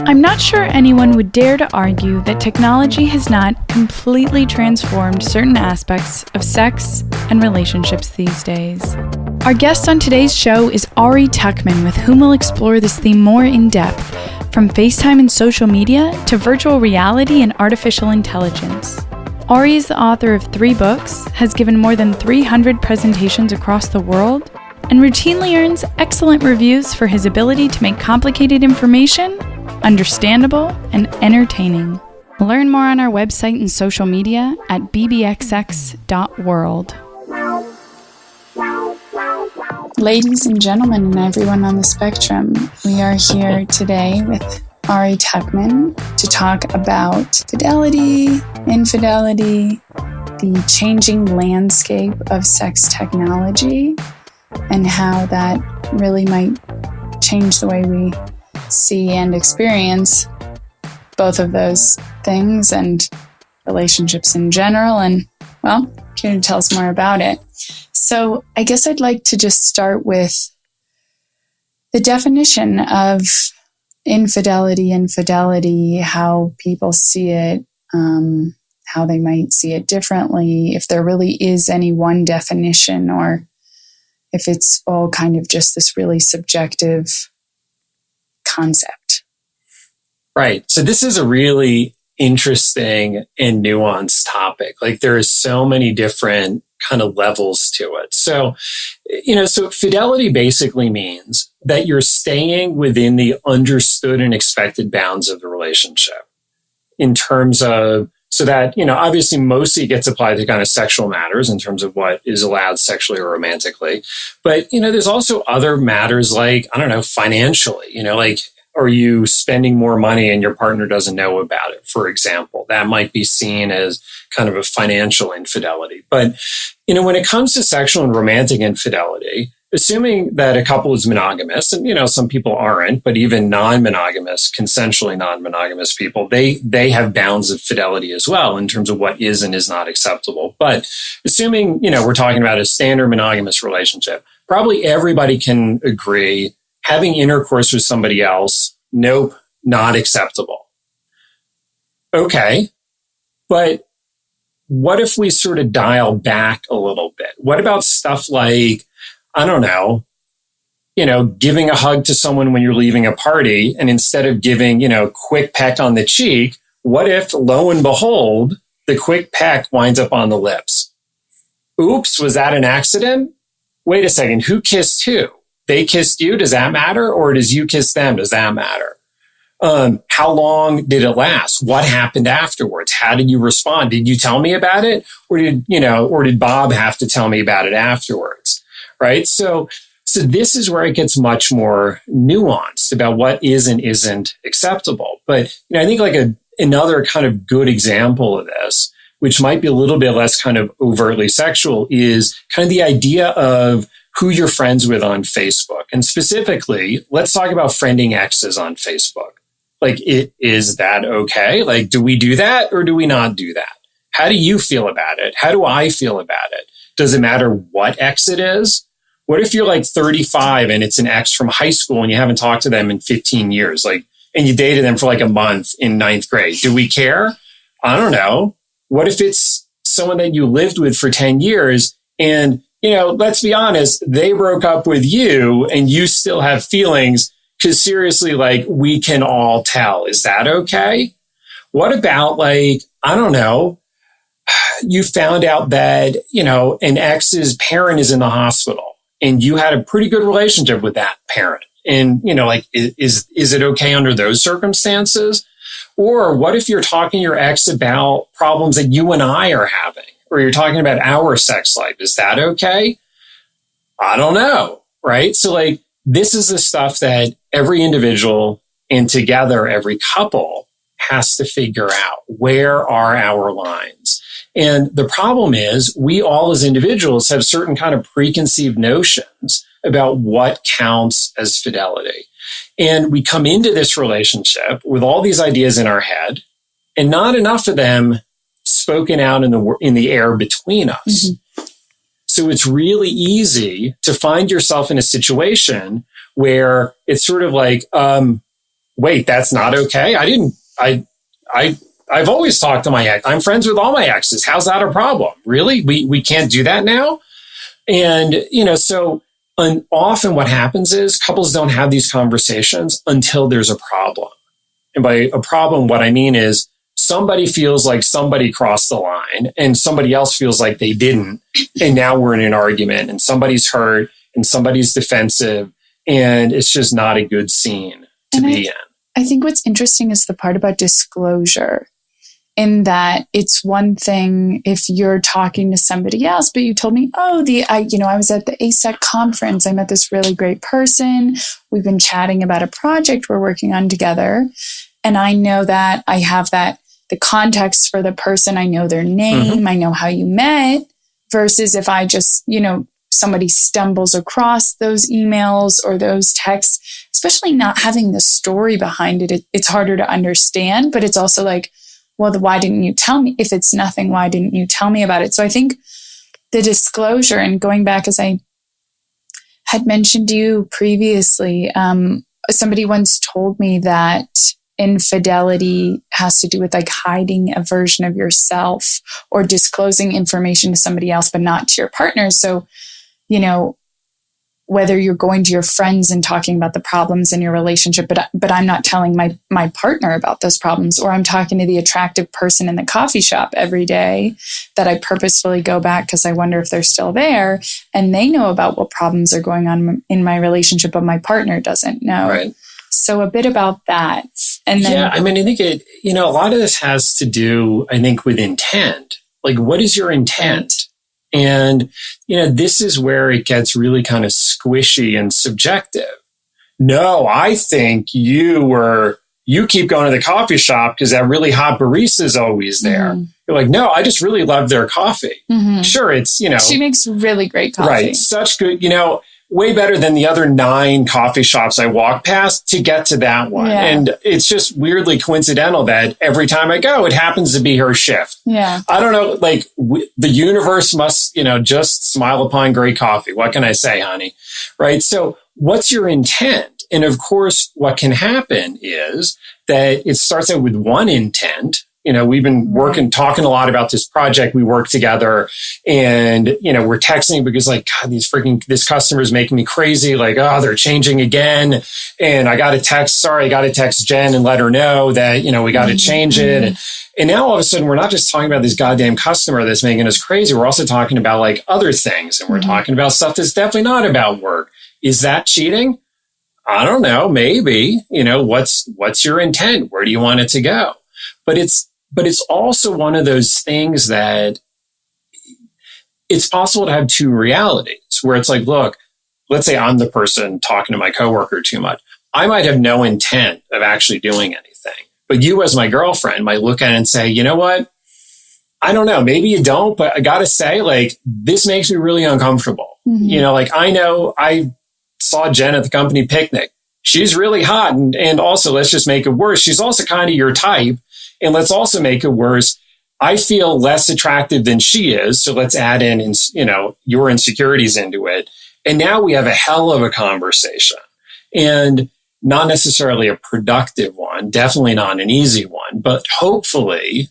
I'm not sure anyone would dare to argue that technology has not completely transformed certain aspects of sex and relationships these days. Our guest on today's show is Ari Tuckman, with whom we'll explore this theme more in depth, from FaceTime and social media to virtual reality and artificial intelligence. Ari is the author of 3 books, has given more than 300 presentations across the world, and routinely earns excellent reviews for his ability to make complicated information understandable and entertaining. Learn more on our website and social media at bbxx.world. Ladies and gentlemen, and everyone on the spectrum, we are here today with Ari Tuckman to talk about fidelity, infidelity, the changing landscape of sex technology, and how that really might change the way we see and experience both of those things and relationships in general. And, well, here to tell us more about it. So I guess I'd like to just start with the definition of infidelity, how people see it, how they might see it differently, if there really is any one definition, or if it's all kind of just this really subjective concept. Right. So this is a really interesting and nuanced topic. Like, there are so many different kind of levels to it. So, so fidelity basically means that you're staying within the understood and expected bounds of the relationship in terms of, so that, obviously mostly it gets applied to kind of sexual matters in terms of what is allowed sexually or romantically. But, there's also other matters like, financially, like, are you spending more money and your partner doesn't know about it, for example? That might be seen as kind of a financial infidelity. But, when it comes to sexual and romantic infidelity, assuming that a couple is monogamous, and, some people aren't, but even non-monogamous, consensually non-monogamous people, they have bounds of fidelity as well in terms of what is and is not acceptable. But assuming, we're talking about a standard monogamous relationship, probably everybody can agree having intercourse with somebody else, nope, not acceptable. Okay, but what if we sort of dial back a little bit? What about stuff like, giving a hug to someone when you're leaving a party, and instead of giving, a quick peck on the cheek, what if, lo and behold, the quick peck winds up on the lips? Oops, was that an accident? Wait a second, who kissed who? They kissed you, does that matter? Or does you kiss them, does that matter? How long did it last? What happened afterwards? How did you respond? Did you tell me about it? Or did Bob have to tell me about it afterwards? Right? So this is where it gets much more nuanced about what is and isn't acceptable. But, I think like another kind of good example of this, which might be a little bit less kind of overtly sexual, is kind of the idea of who you're friends with on Facebook. And specifically, let's talk about friending exes on Facebook. Like, is that okay? Like, do we do that or do we not do that? How do you feel about it? How do I feel about it? Does it matter what ex it is? What if you're like 35 and it's an ex from high school and you haven't talked to them in 15 years, and you dated them for like a month in 9th grade? Do we care? I don't know. What if it's someone that you lived with for 10 years and, let's be honest, they broke up with you and you still have feelings? Because seriously, we can all tell. Is that okay? What about you found out that, an ex's parent is in the hospital and you had a pretty good relationship with that parent. And, is it okay under those circumstances? Or what if you're talking to your ex about problems that you and I are having, or you're talking about our sex life? Is that okay? I don't know. Right. So this is the stuff that every individual and together every couple has to figure out. Where are our lines? And the problem is we all as individuals have certain kind of preconceived notions about what counts as fidelity. And we come into this relationship with all these ideas in our head and not enough of them spoken out in the air between us. Mm-hmm. So it's really easy to find yourself in a situation where it's sort of like, wait, that's not okay. I've always talked to my ex. I'm friends with all my exes. How's that a problem? Really? We can't do that now? And, so often what happens is couples don't have these conversations until there's a problem. And by a problem, what I mean is somebody feels like somebody crossed the line and somebody else feels like they didn't. And now we're in an argument and somebody's hurt and somebody's defensive. And it's just not a good scene to be in. I think what's interesting is the part about disclosure, in that it's one thing if you're talking to somebody else, but you told me, I was at the ASEC conference. I met this really great person. We've been chatting about a project we're working on together. And I know that I have the context for the person. I know their name. I know how you met, versus if I just, somebody stumbles across those emails or those texts, especially not having the story behind it. It's harder to understand, but it's also like, well, why didn't you tell me? If it's nothing, why didn't you tell me about it? So I think the disclosure, and going back, as I had mentioned to you previously, somebody once told me that infidelity has to do with like hiding a version of yourself or disclosing information to somebody else, but not to your partner. So, whether you're going to your friends and talking about the problems in your relationship, but I'm not telling my partner about those problems, or I'm talking to the attractive person in the coffee shop every day that I purposefully go back because I wonder if they're still there, and they know about what problems are going on in my relationship, but my partner doesn't know. Right. So a bit about that. And then, I think it, a lot of this has to do, I think, with intent. Like, what is your intent? And, this is where it gets really kind of squishy and subjective. No, I think you keep going to the coffee shop because that really hot barista is always there. You're like, no, I just really love their coffee. Sure, it's, she makes really great coffee. Right. Such good, way better than the other 9 coffee shops I walk past to get to that one. Yeah. And it's just weirdly coincidental that every time I go, it happens to be her shift. Yeah. I don't know, like the universe must, just smile upon great coffee. What can I say, honey? Right. So what's your intent? And of course, what can happen is that it starts out with one intent. We've been talking a lot about this project. We work together and, we're texting because like, God, this customer is making me crazy. Like, they're changing again. And I got to text Jen and let her know that, we got to change it. And now all of a sudden, we're not just talking about this goddamn customer that's making us crazy. We're also talking about like other things. And we're talking about stuff that's definitely not about work. Is that cheating? I don't know. Maybe, what's your intent? Where do you want it to go? But it's also one of those things that it's possible to have two realities where it's like, look, let's say I'm the person talking to my coworker too much. I might have no intent of actually doing anything, but you as my girlfriend might look at it and say, you know what? I don't know. Maybe you don't, but I got to say, like, this makes me really uncomfortable. Like I know I saw Jen at the company picnic. She's really hot. And also, let's just make it worse. She's also kind of your type. And let's also make it worse. I feel less attractive than she is. So let's add in, your insecurities into it. And now we have a hell of a conversation, and not necessarily a productive one, definitely not an easy one, but hopefully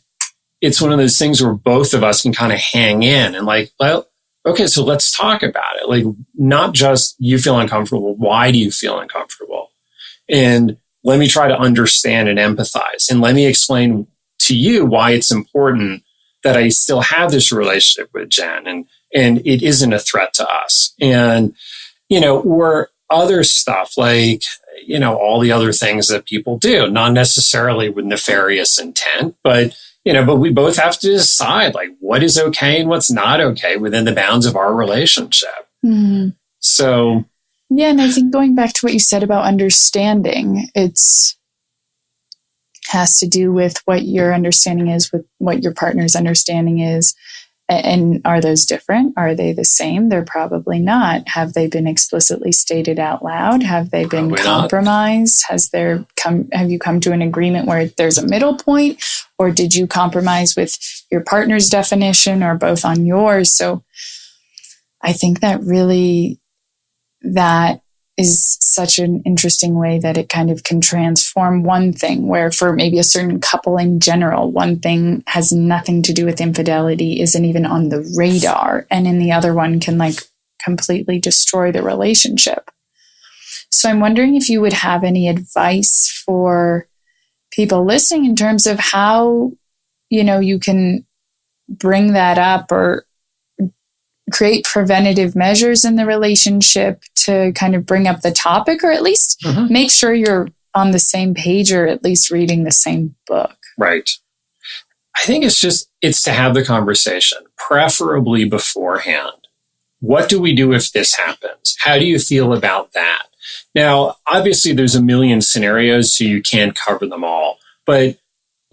it's one of those things where both of us can kind of hang in and like, well, okay, so let's talk about it. Like, not just you feel uncomfortable. Why do you feel uncomfortable? And let me try to understand and empathize. And let me explain to you why it's important that I still have this relationship with Jen and it isn't a threat to us. And, or other stuff like, all the other things that people do, not necessarily with nefarious intent, but we both have to decide like what is okay and what's not okay within the bounds of our relationship. So, yeah, and I think going back to what you said about understanding, has to do with what your understanding is, with what your partner's understanding is. And are those different? Are they the same? They're probably not. Have they been explicitly stated out loud? Have they been compromised? Have you come to an agreement where there's a middle point? Or did you compromise with your partner's definition or both on yours? So I think that really that is such an interesting way that it kind of can transform one thing where for maybe a certain couple in general, one thing has nothing to do with infidelity, isn't even on the radar. And in the other one can like completely destroy the relationship. So I'm wondering if you would have any advice for people listening in terms of how, you can bring that up or create preventative measures in the relationship to kind of bring up the topic, or at least make sure you're on the same page or at least reading the same book. Right. I think it's to have the conversation, preferably beforehand. What do we do if this happens? How do you feel about that? Now, obviously there's a million scenarios, so you can't cover them all, but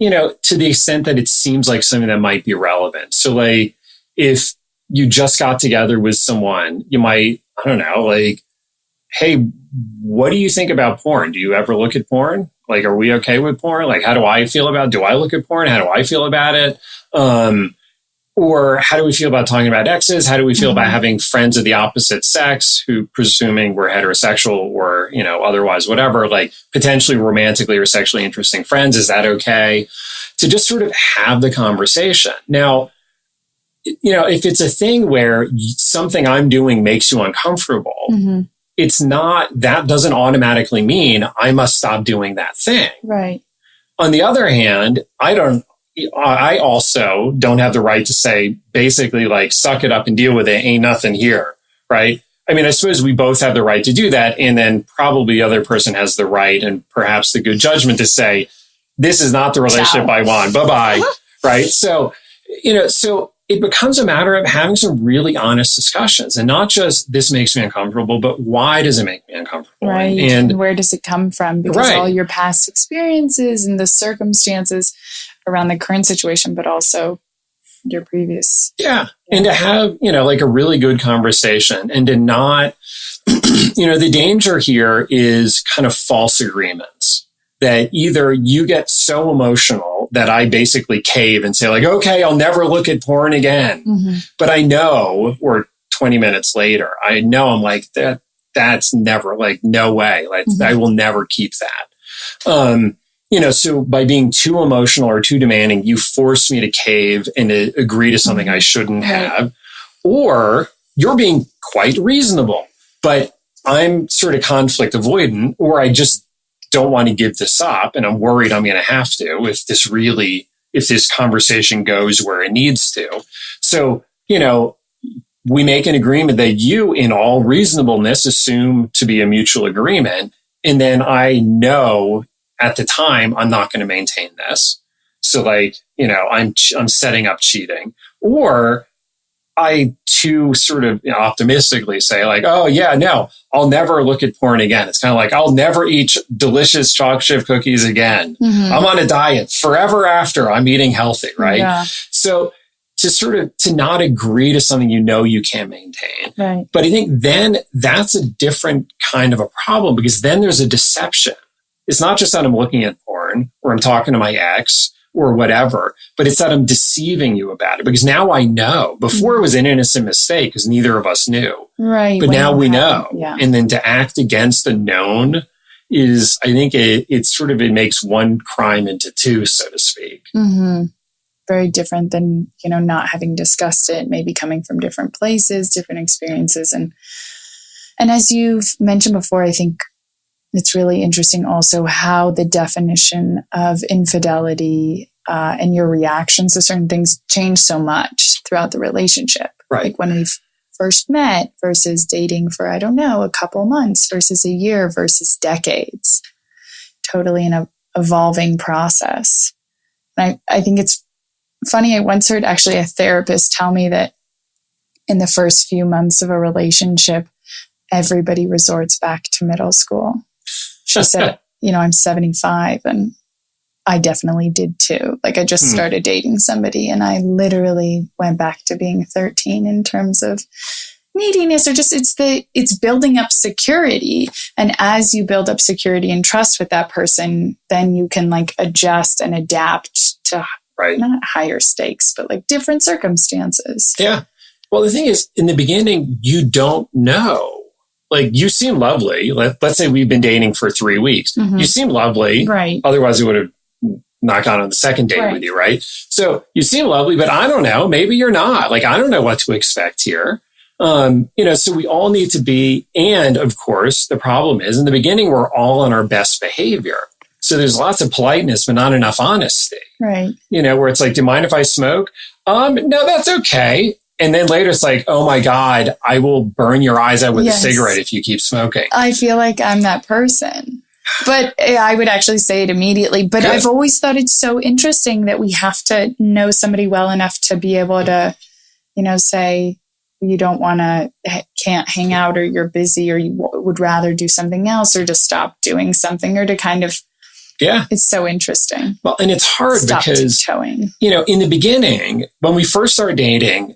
to the extent that it seems like something that might be relevant. So like if you just got together with someone, you might, I don't know, like, hey, what do you think about porn? Do you ever look at porn? Like, are we okay with porn? Like, how do I feel about it? Do I look at porn? How do I feel about it? Or how do we feel about talking about exes? How do we feel about having friends of the opposite sex who, presuming we're heterosexual or, otherwise, whatever, like potentially romantically or sexually interesting friends? Is that okay? To just sort of have the conversation. Now, if it's a thing where something I'm doing makes you uncomfortable, it's not, that doesn't automatically mean I must stop doing that thing. Right. On the other hand, I also don't have the right to say, basically, like, suck it up and deal with it. Ain't nothing here. Right. I mean, I suppose we both have the right to do that. And then probably the other person has the right and perhaps the good judgment to say, this is not the relationship I want. Bye-bye. Right. So it becomes a matter of having some really honest discussions and not just this makes me uncomfortable, but why does it make me uncomfortable? Right. And where does it come from? Because all your past experiences and the circumstances around the current situation, but also your previous. Yeah. And to have, like a really good conversation and to not, the danger here is kind of false agreements. That either you get so emotional that I basically cave and say like, okay, I'll never look at porn again. But I know, or 20 minutes later, I know I'm like, that's never, like, no way. Like, I will never keep that. So by being too emotional or too demanding, you force me to cave and to agree to something I shouldn't have. Or you're being quite reasonable, but I'm sort of conflict avoidant, or I just don't want to give this up and I'm worried I'm going to have to if this conversation goes where it needs to. So, we make an agreement that you, in all reasonableness, assume to be a mutual agreement. And then I know at the time I'm not going to maintain this. So like, I'm setting up cheating, or I too sort of optimistically say like, oh yeah, no, I'll never look at porn again. It's kind of like, I'll never eat delicious chocolate chip cookies again. I'm on a diet forever after I'm eating healthy. Right. Yeah. So to not agree to something you can't maintain. Right. But I think then that's a different kind of a problem, because then there's a deception. It's not just that I'm looking at porn or I'm talking to my ex or whatever, but it's that I'm deceiving you about it, because now I know. Before it was an innocent mistake because neither of us knew. Right. But now we know. Yeah. And then to act against the known is, I think it makes one crime into two, so to speak. Very different than, not having discussed it, maybe coming from different places, different experiences. And as you've mentioned before, I think it's really interesting also how the definition of infidelity and your reactions to certain things change so much throughout the relationship. Right. Like when we first met versus dating for, I don't know, a couple months versus a year versus decades. Totally an evolving process. And I think it's funny. I once heard actually a therapist tell me that in the first few months of a relationship, everybody resorts back to middle school. She said, I'm 75 and I definitely did too. Like I just started dating somebody and I literally went back to being 13 in terms of neediness, or just it's building up security. And as you build up security and trust with that person, then you can like adjust and adapt to not higher stakes, but like different circumstances. Yeah. Well, the thing is, in the beginning, you don't know like, you seem lovely. Let's say we've been dating for 3 weeks. Mm-hmm. You seem lovely. Right. Otherwise, we would have not gone on the second date with you, right? So you seem lovely, but I don't know. Maybe you're not. Like, I don't know what to expect here. So we all need to be, and of course, the problem is in the beginning, we're all on our best behavior. So there's lots of politeness, but not enough honesty. Right. Where it's like, do you mind if I smoke? No, that's okay. And then later it's like, oh my God, I will burn your eyes out with a cigarette if you keep smoking. I feel like I'm that person. But I would actually say it immediately. But I've always thought it's so interesting that we have to know somebody well enough to be able to, say you don't can't hang out, or you're busy, or you would rather do something else, or to stop doing something, or to kind of, it's so interesting. Well, and it's hard because, tiptoeing. In the beginning, when we first started dating,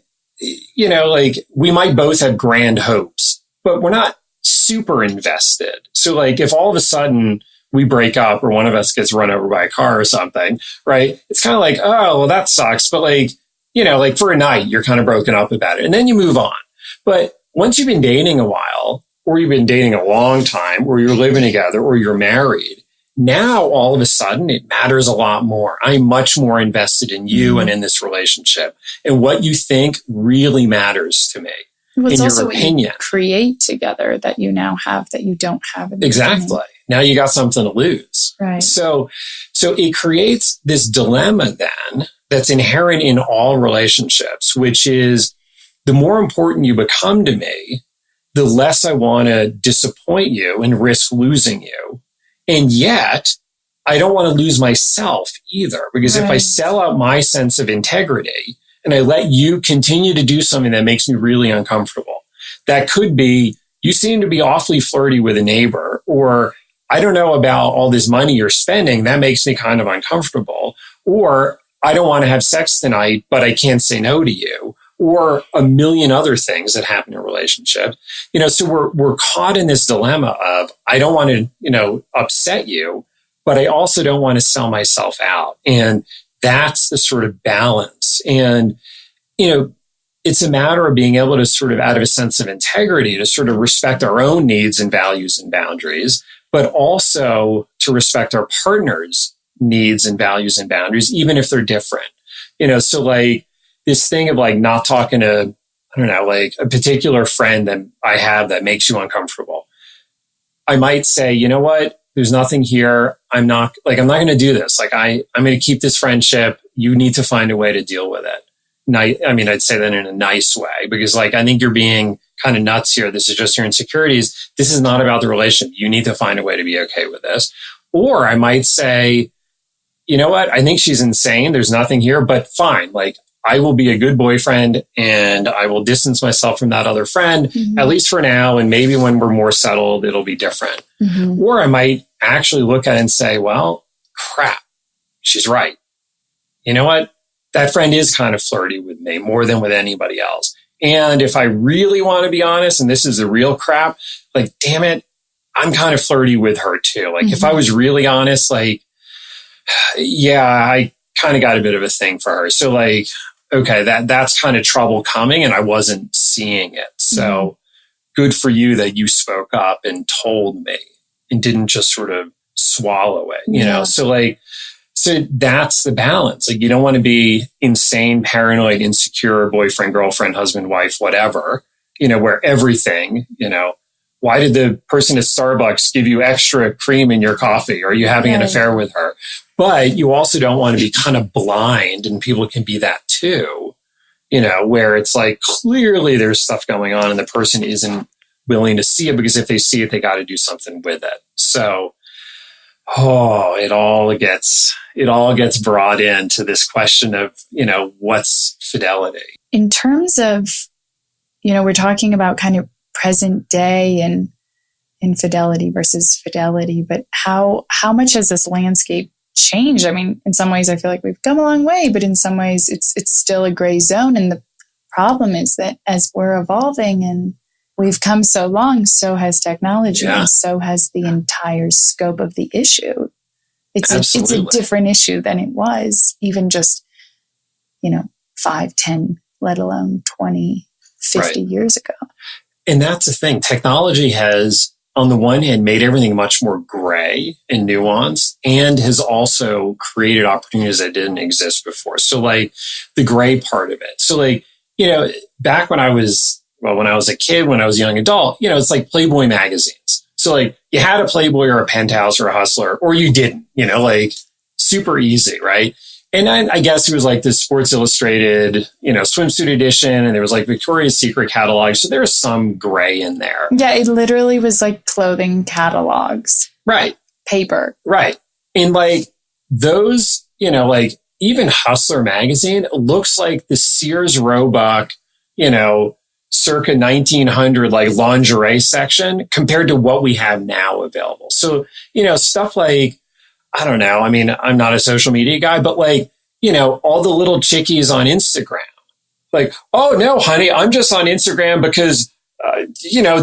like, we might both have grand hopes, but we're not super invested. So like, if all of a sudden we break up or one of us gets run over by a car or something, right? It's kind of like, oh, well, that sucks. But like, like for a night, you're kind of broken up about it and then you move on. But once you've been dating a while, or you've been dating a long time, or you're living together, or you're married, now all of a sudden it matters a lot more. I'm much more invested in you and in this relationship, and what you think really matters to me. Well, it's in also your opinion. what you create together that you now have that you don't have in the Exactly. beginning. Now you got something to lose. Right. So it creates this dilemma then that's inherent in all relationships, which is, the more important you become to me, the less I want to disappoint you and risk losing you. And yet I don't want to lose myself either, because if I sell out my sense of integrity and I let you continue to do something that makes me really uncomfortable, that could be, you seem to be awfully flirty with a neighbor, or I don't know about all this money you're spending, that makes me kind of uncomfortable, or I don't want to have sex tonight, but I can't say no to you, or a million other things that happen in a relationship. So we're caught in this dilemma of, I don't want to, upset you, but I also don't want to sell myself out. And that's the sort of balance. And, it's a matter of being able to sort of, out of a sense of integrity, to sort of respect our own needs and values and boundaries, but also to respect our partner's needs and values and boundaries, even if they're different. So like this thing of like not talking to, I don't know, like a particular friend that I have that makes you uncomfortable. I might say, you know what? There's nothing here. I'm not going to do this. Like I'm going to keep this friendship. You need to find a way to deal with it. I'd say that in a nice way, because like, I think you're being kind of nuts here. This is just your insecurities. This is not about the relationship. You need to find a way to be okay with this. Or I might say, you know what? I think she's insane. There's nothing here, but fine. Like, I will be a good boyfriend and I will distance myself from that other friend, at least for now. And maybe when we're more settled, it'll be different. Or I might actually look at it and say, well, crap, she's right. You know what? That friend is kind of flirty with me more than with anybody else. And if I really want to be honest, and this is the real crap, like, damn it, I'm kind of flirty with her too. Like, if I was really honest, like, yeah, I kind of got a bit of a thing for her. So like, okay, that's kind of trouble coming and I wasn't seeing it. So good for you that you spoke up and told me and didn't just sort of swallow it, you know? So that's the balance. Like, you don't want to be insane, paranoid, insecure, boyfriend, girlfriend, husband, wife, whatever, where everything, why did the person at Starbucks give you extra cream in your coffee? Are you having an affair with her? But you also don't want to be kind of blind, and people can be that too, where it's like, clearly there's stuff going on and the person isn't willing to see it, because if they see it, they got to do something with it. So, it all gets brought into this question of, what's fidelity? In terms of, we're talking about kind of present day and infidelity versus fidelity, but how much has this landscape changed? I mean, in some ways I feel like we've come a long way, but in some ways it's still a gray zone. And the problem is that as we're evolving and we've come so long, so has technology, and so has the entire scope of the issue. It's a different issue than it was even just, 5, 10, let alone 20, 50 years ago. And that's the thing. Technology has, on the one hand, made everything much more gray and nuanced, and has also created opportunities that didn't exist before. So like the gray part of it. So like, back when I was a kid, when I was a young adult, it's like Playboy magazines. So like you had a Playboy or a Penthouse or a Hustler, or you didn't, like super easy, right? And I guess it was like the Sports Illustrated, swimsuit edition, and there was like Victoria's Secret catalog. So there's some gray in there. Yeah, it literally was like clothing catalogs. Right. Paper. Right. And like those, like even Hustler magazine looks like the Sears Roebuck, circa 1900, like lingerie section compared to what we have now available. So, stuff like, I don't know. I mean, I'm not a social media guy, but like, all the little chickies on Instagram, like, oh no, honey, I'm just on Instagram because,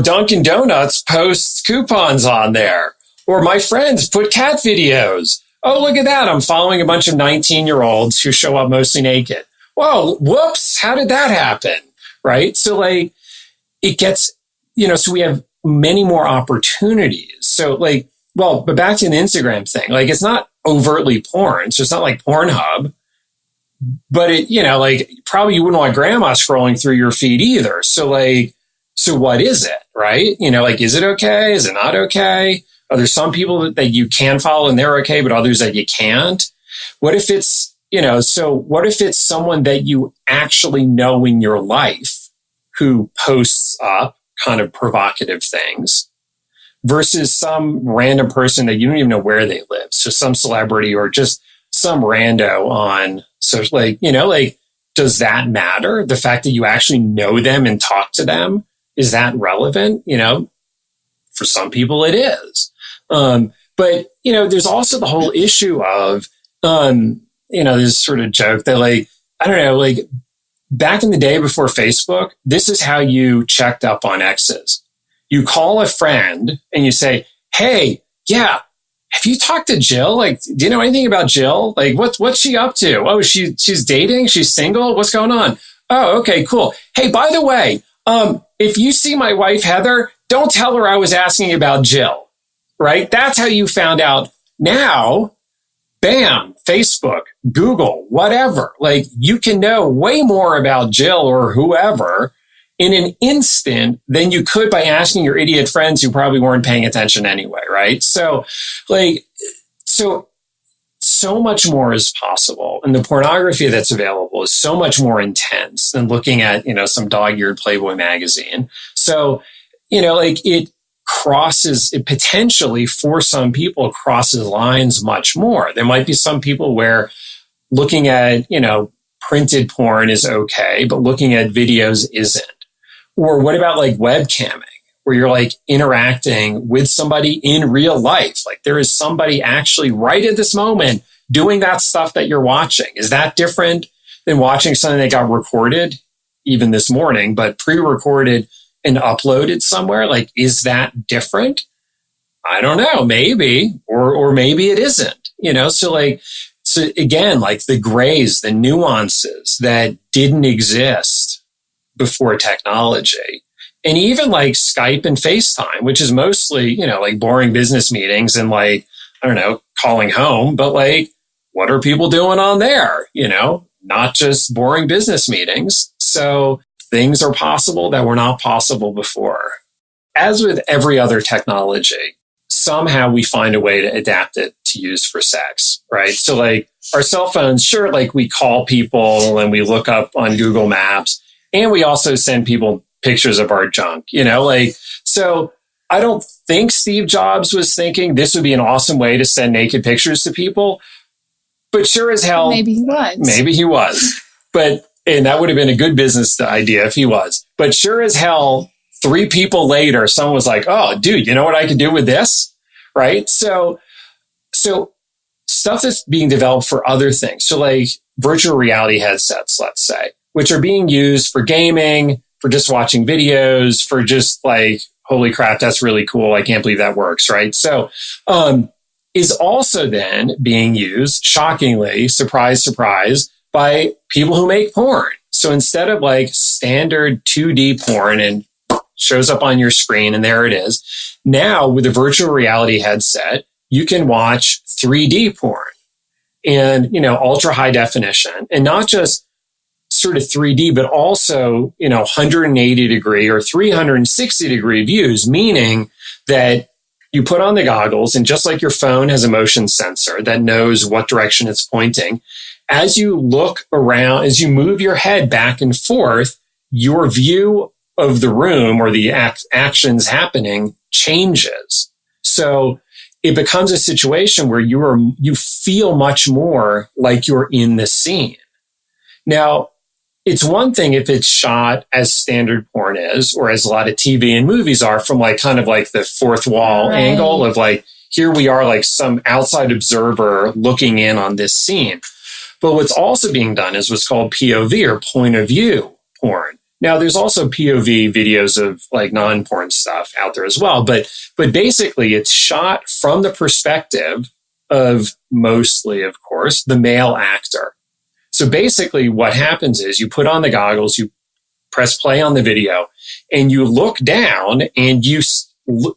Dunkin' Donuts posts coupons on there, or my friends put cat videos. Oh, look at that. I'm following a bunch of 19-year-olds who show up mostly naked. Whoa, whoops. How did that happen? Right. So like it gets, so we have many more opportunities. So like, well, but back to the Instagram thing, like it's not overtly porn. So it's not like Pornhub, but it, like probably you wouldn't want grandma scrolling through your feed either. So like, so what is it? Right. Like, is it okay? Is it not okay? Are there some people that you can follow and they're okay, but others that you can't? What if it's, so what if it's someone that you actually know in your life who posts up kind of provocative things versus some random person that you don't even know where they live? So some celebrity or just some rando on social, like, does that matter? The fact that you actually know them and talk to them, is that relevant? For some people it is. But, there's also the whole issue of, this sort of joke that like, I don't know, like back in the day before Facebook, this is how you checked up on exes. You call a friend and you say, hey, yeah, have you talked to Jill? Like, do you know anything about Jill? Like, what's she up to? Oh, she's dating? She's single? What's going on? Oh, okay, cool. Hey, by the way, if you see my wife, Heather, don't tell her I was asking about Jill, right? That's how you found out. Now, bam, Facebook, Google, whatever. Like you can know way more about Jill or whoever in an instant than you could by asking your idiot friends who probably weren't paying attention anyway, right? So like, so much more is possible. And the pornography that's available is so much more intense than looking at, some dog-eared Playboy magazine. So, like it potentially for some people crosses lines much more. There might be some people where looking at, printed porn is okay, but looking at videos isn't. Or what about like webcamming, where you're like interacting with somebody in real life? Like there is somebody actually right at this moment doing that stuff that you're watching. Is that different than watching something that got recorded even this morning, but pre-recorded and uploaded somewhere? Like, is that different? I don't know, maybe, or maybe it isn't, so again, like the grays, the nuances that didn't exist before technology. And even like Skype and FaceTime, which is mostly, like boring business meetings and like, I don't know, calling home, but like, what are people doing on there? Not just boring business meetings. So things are possible that were not possible before. As with every other technology, somehow we find a way to adapt it to use for sex, right? So like our cell phones, sure, like we call people and we look up on Google Maps, and we also send people pictures of our junk, so I don't think Steve Jobs was thinking this would be an awesome way to send naked pictures to people, but sure as hell. Maybe he was. And that would have been a good business idea if he was. But sure as hell, 3 people later, someone was like, oh, dude, you know what I could do with this? Right? So stuff that's being developed for other things. So like virtual reality headsets, let's say, which are being used for gaming, for just watching videos, for just like, holy crap, that's really cool. I can't believe that works, right? So is also then being used, shockingly, surprise, surprise, by people who make porn. So instead of like standard 2D porn and, shows up on your screen and there it is. Now with a virtual reality headset, you can watch 3D porn and, ultra high definition, and not just sort of 3D, but also, 180 degree or 360 degree views, meaning that you put on the goggles and just like your phone has a motion sensor that knows what direction it's pointing, as you look around, as you move your head back and forth, your view of the room or the actions happening changes. So it becomes a situation where you feel much more like you're in the scene. Now, it's one thing if it's shot as standard porn is, or as a lot of TV and movies are, from kind of the fourth wall angle of here we are like some outside observer looking in on this scene. But what's also being done is what's called POV or point of view porn. Now, there's also POV videos of non-porn stuff out there as well. But basically, it's shot from the perspective of mostly, of course, the male actor. So basically, what happens is you put on the goggles, you press play on the video, and you look down and you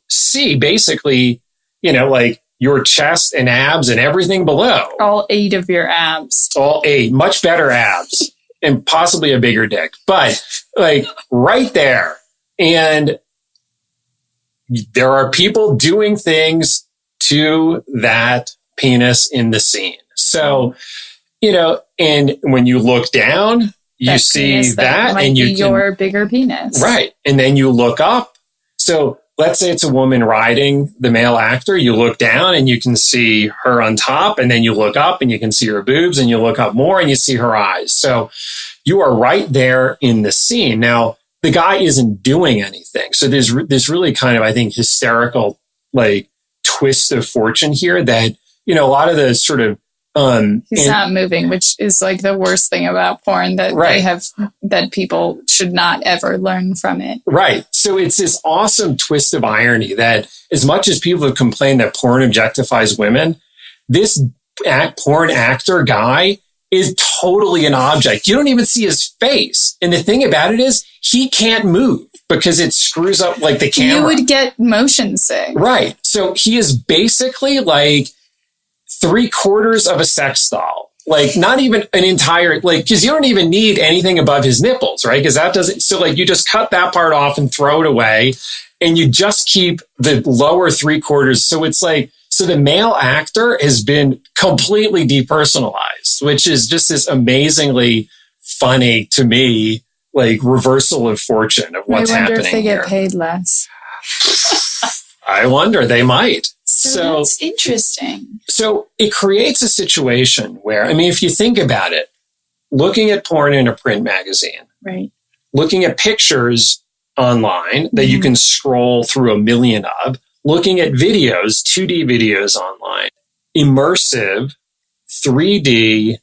see basically, your chest and abs and everything below. All 8 of your abs. All 8. Much better abs. And possibly a bigger dick, but right there. And there are people doing things to that penis in the scene. So, and when you look down, you see that and you can, your bigger penis. Right. And then you look up. So let's say it's a woman riding the male actor. You look down and you can see her on top, and then you look up and you can see her boobs, and you look up more and you see her eyes. So you are right there in the scene. Now, the guy isn't doing anything. So there's this really kind of, I think, hysterical twist of fortune here that, a lot of the sort of he's not moving, which is the worst thing about porn that they have, that people should not ever learn from it. Right. So it's this awesome twist of irony that as much as people have complained that porn objectifies women, this porn actor guy is totally an object. You don't even see his face. And the thing about it is he can't move because it screws up the camera. You would get motion sick. Right. So he is basically 3/4 of a sex doll. Not even an entire, because you don't even need anything above his nipples, right? Because that doesn't, so you just cut that part off and throw it away and you just keep the lower 3/4. So it's so the male actor has been completely depersonalized, which is just this amazingly funny to me, reversal of fortune of what's happening. I wonder if they here. Get paid less. I wonder, they might. So that's interesting. So it creates a situation where, if you think about it, looking at porn in a print magazine, right? Looking at pictures online that you can scroll through a million of, looking at videos, 2D videos online, immersive 3D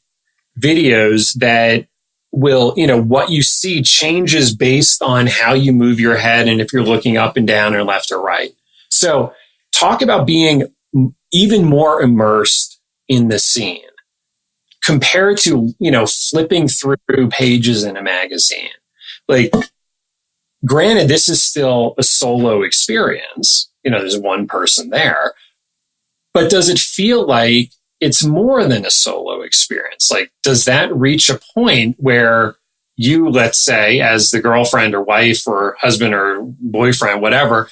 videos that will, what you see changes based on how you move your head and if you're looking up and down or left or right. So talk about being even more immersed in the scene compared to, flipping through pages in a magazine. Granted, this is still a solo experience. There's one person there, but does it feel like it's more than a solo experience? Does that reach a point where you, let's say, as the girlfriend or wife or husband or boyfriend, whatever,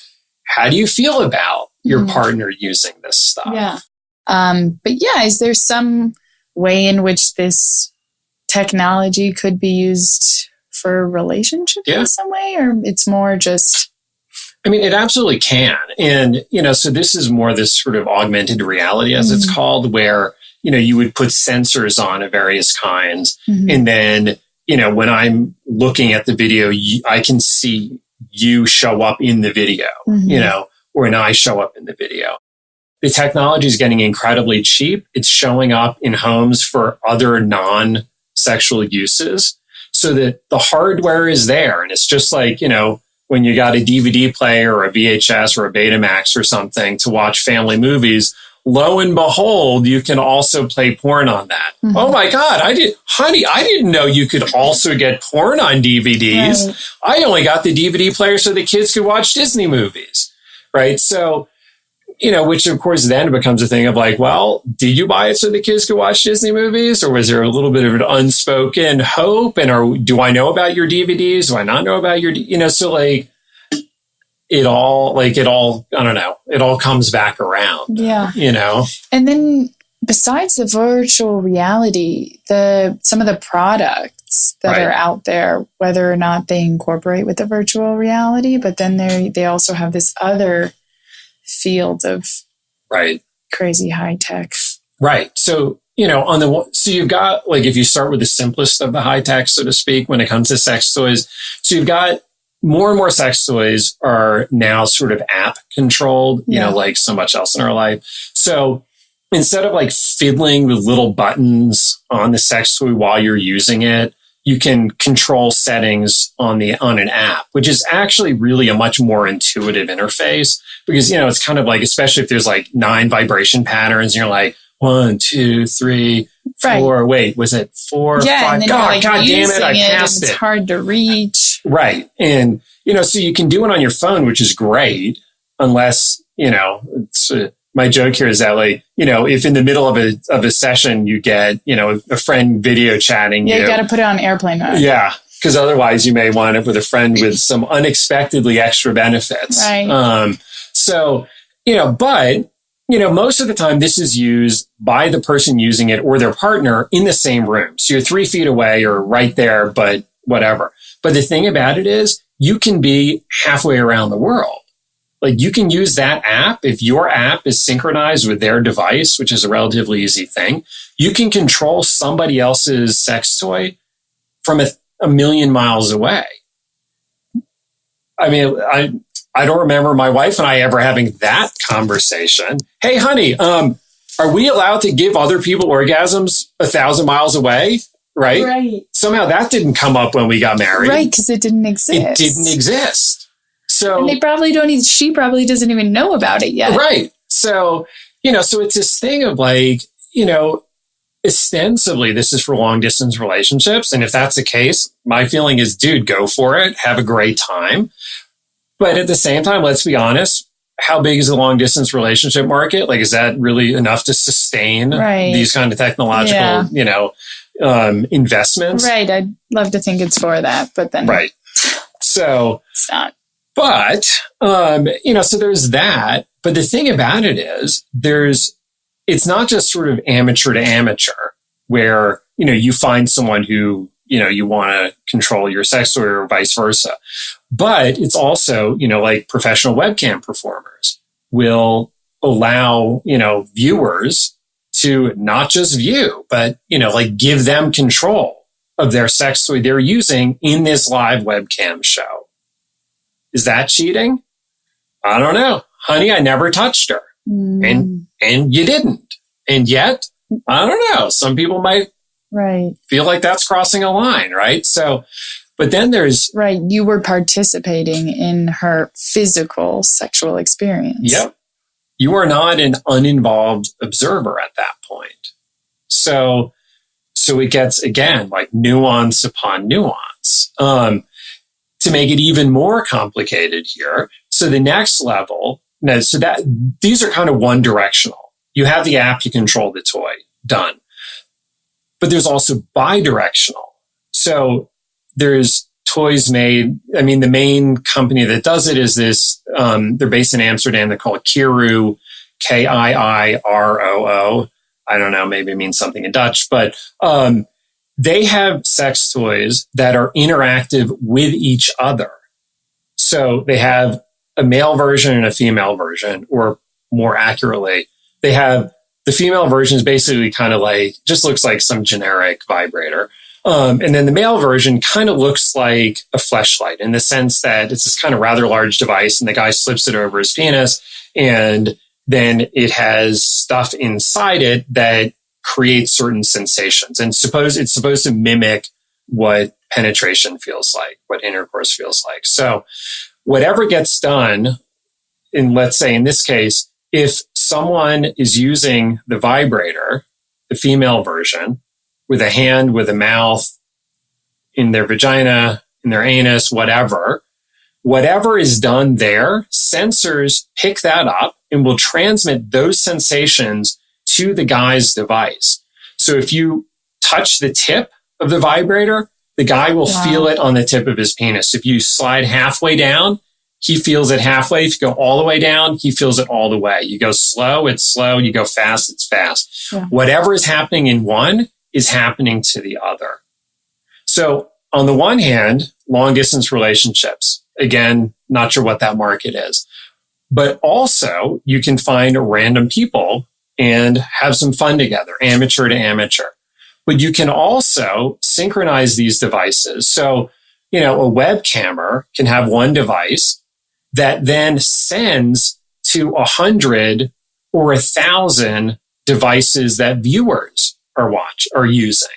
how do you feel about your partner using this stuff? Yeah. But yeah, is there some way in which this technology could be used for relationships in some way, or it's more just... It absolutely can. And, so this is more this sort of augmented reality, as it's called, where, you would put sensors on of various kinds. And then, when I'm looking at the video, I can see you show up in the video, or when I show up in the video. The technology is getting incredibly cheap. It's showing up in homes for other non-sexual uses so that the hardware is there. And it's just when you got a DVD player or a VHS or a Betamax or something to watch family movies, lo and behold, you can also play porn on that. Mm-hmm. Oh my God, I didn't know you could also get porn on DVDs. Right. I only got the DVD player so the kids could watch Disney movies, right? So, which of course then becomes a thing of like, well, did you buy it so the kids could watch Disney movies? Or was there a little bit of an unspoken hope? And do I know about your DVDs? Do I not know about your, so like it all, I don't know, it all comes back around. Yeah. And then besides the virtual reality, some of the products that are out there, whether or not they incorporate with the virtual reality, but then they also have this other field of crazy high tech. Right. So, so you've got, like, if you start with the simplest of the high tech, so to speak, when it comes to sex toys, so you've got more and more sex toys are now sort of app controlled, like so much else in our life. So instead of like fiddling with little buttons on the sex toy while you're using it, you can control settings on an app, which is actually really a much more intuitive interface because, it's kind of like, especially if there's like 9 vibration patterns and you're like 1, 2, 3, 4, wait, was it 4, 5? God damn it, I passed it. It's hard to reach. Right. And, so you can do it on your phone, which is great, unless, it's, my joke here is that, like, if in the middle of a session you get, a friend video chatting. Yeah, you got to put it on airplane mode. Yeah, because otherwise you may wind up with a friend with some unexpectedly extra benefits. Right. So, but, most of the time this is used by the person using it or their partner in the same room. So you're 3 feet away or right there, but whatever. But the thing about it is you can be halfway around the world. Like you can use that app. If your app is synchronized with their device, which is a relatively easy thing, you can control somebody else's sex toy from a million miles away. I mean, I don't remember my wife and I ever having that conversation. Hey, honey, are we allowed to give other people orgasms 1,000 miles away? Right. Somehow that didn't come up when we got married. Right, because it didn't exist. It didn't exist. So, and they probably she probably doesn't even know about it yet. Right. So, so it's this thing of like, ostensibly this is for long distance relationships. And if that's the case, my feeling is, dude, go for it. Have a great time. But at the same time, let's be honest, how big is the long distance relationship market? Like, is that really enough to sustain these kind of technological, investments? Right. I'd love to think it's for that, but then. Right. So. It's not. But, so there's that. But the thing about it is it's not just sort of amateur to amateur where, you find someone who, you want to control your sex toy or vice versa. But it's also, like professional webcam performers will allow, viewers to not just view, but, like give them control of their sex toy they're using in this live webcam show. Is that cheating? I don't know. Honey, I never touched her. And you didn't. And yet, I don't know. Some people might feel like that's crossing a line, right? So, but then there's... Right. You were participating in her physical sexual experience. Yep. You are not an uninvolved observer at that point. So it gets, again, like nuance upon nuance. To make it even more complicated here. So the next level, these are kind of one directional. You have the app, you control the toy, done. But there's also bi-directional. So there's toys made. I mean, the main company that does it is this, they're based in Amsterdam. They're called Kiiroo, Kiiroo. I don't know, maybe it means something in Dutch, but, they have sex toys that are interactive with each other. So they have a male version and a female version, or more accurately, they have the female version is basically kind of like, just looks like some generic vibrator. And then the male version kind of looks like a fleshlight in the sense that it's this kind of rather large device and the guy slips it over his penis and then it has stuff inside it that create certain sensations and it's supposed to mimic what penetration feels like, what intercourse feels like. So whatever gets done in, let's say in this case, if someone is using the vibrator, the female version, with a hand, with a mouth, in their vagina, in their anus, whatever is done there, sensors pick that up and will transmit those sensations to the guy's device. So if you touch the tip of the vibrator, the guy will feel it on the tip of his penis. If you slide halfway down, he feels it halfway. If you go all the way down, he feels it all the way. You go slow, it's slow. You go fast, it's fast. Yeah. Whatever is happening in one is happening to the other. So on the one hand, long distance relationships, again, not sure what that market is, but also you can find random people and have some fun together, amateur to amateur. But you can also synchronize these devices. So, a webcammer can have one device that then sends to 100 or 1,000 devices that viewers are using.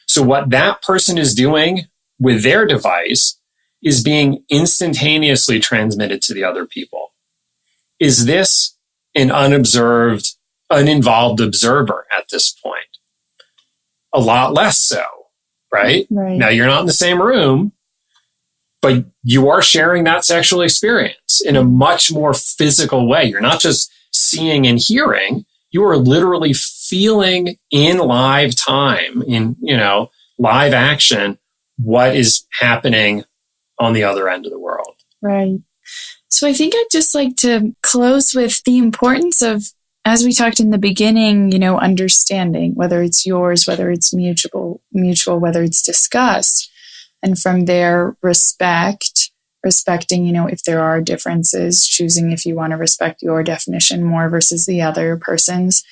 So what that person is doing with their device is being instantaneously transmitted to the other people. Is this an uninvolved observer at this point? A lot less so, right? Now you're not in the same room, but you are sharing that sexual experience in a much more physical way. You're not just seeing and hearing, you are literally feeling in live time, in, live action, what is happening on the other end of the world. Right. So I think I'd just like to close with the importance of, as we talked in the beginning, understanding, whether it's yours, whether it's mutual, whether it's discussed. And from there, respecting, if there are differences, choosing if you want to respect your definition more versus the other person's.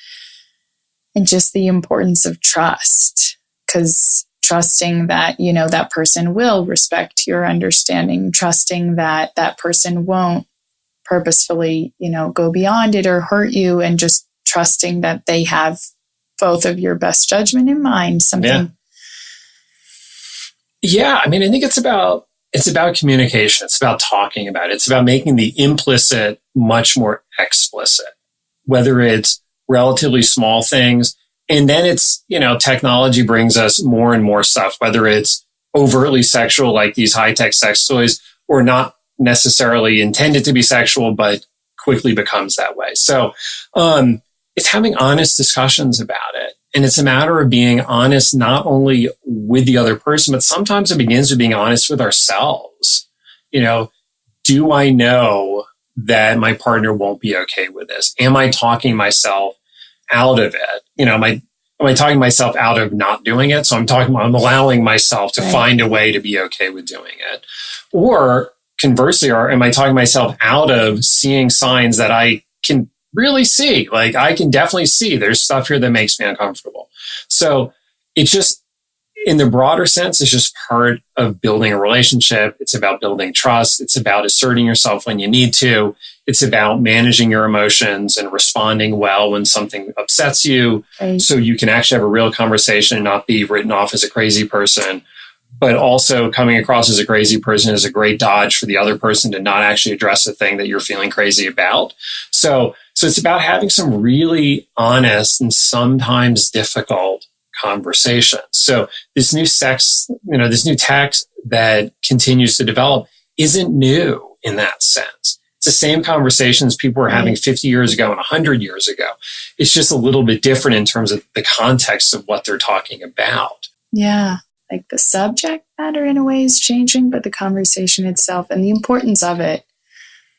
And just the importance of trust, because trusting that, that person will respect your understanding, trusting that that person won't purposefully, go beyond it or hurt you, and just trusting that they have both of your best judgment in mind. Yeah. I think it's about communication. It's about talking about it. It's about making the implicit much more explicit, whether it's relatively small things. And then it's, technology brings us more and more stuff, whether it's overtly sexual, like these high-tech sex toys, or not necessarily intended to be sexual, but quickly becomes that way. So it's having honest discussions about it. And it's a matter of being honest, not only with the other person, but sometimes it begins with being honest with ourselves. Do I know that my partner won't be okay with this? Am I talking myself out of it? Am I talking myself out of not doing it? So I'm allowing myself to find a way to be okay with doing it. Or conversely, am I talking myself out of seeing signs that I can really see? Like, I can definitely see there's stuff here that makes me uncomfortable. So it's just, in the broader sense, it's just part of building a relationship. It's about building trust. It's about asserting yourself when you need to. It's about managing your emotions and responding well when something upsets you, so you can actually have a real conversation and not be written off as a crazy person. But also, coming across as a crazy person is a great dodge for the other person to not actually address the thing that you're feeling crazy about. So it's about having some really honest and sometimes difficult conversations. So this new this new tech that continues to develop isn't new in that sense. It's the same conversations people were having 50 years ago and 100 years ago. It's just a little bit different in terms of the context of what they're talking about. Yeah. Like the subject matter in a way is changing, but the conversation itself and the importance of it,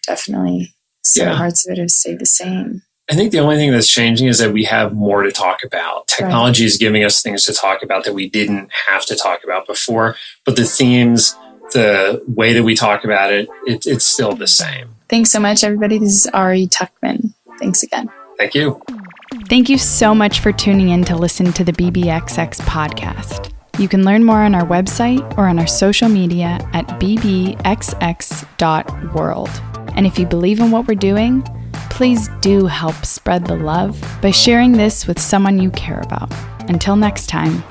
definitely some parts of it have stayed the same. I think the only thing that's changing is that we have more to talk about. Technology is giving us things to talk about that we didn't have to talk about before, but the themes, the way that we talk about it, it's still the same. Thanks so much, everybody. This is Ari Tuckman. Thanks again. Thank you. Thank you so much for tuning in to listen to the BBXX podcast. You can learn more on our website or on our social media at bbxx.world. And if you believe in what we're doing, please do help spread the love by sharing this with someone you care about. Until next time.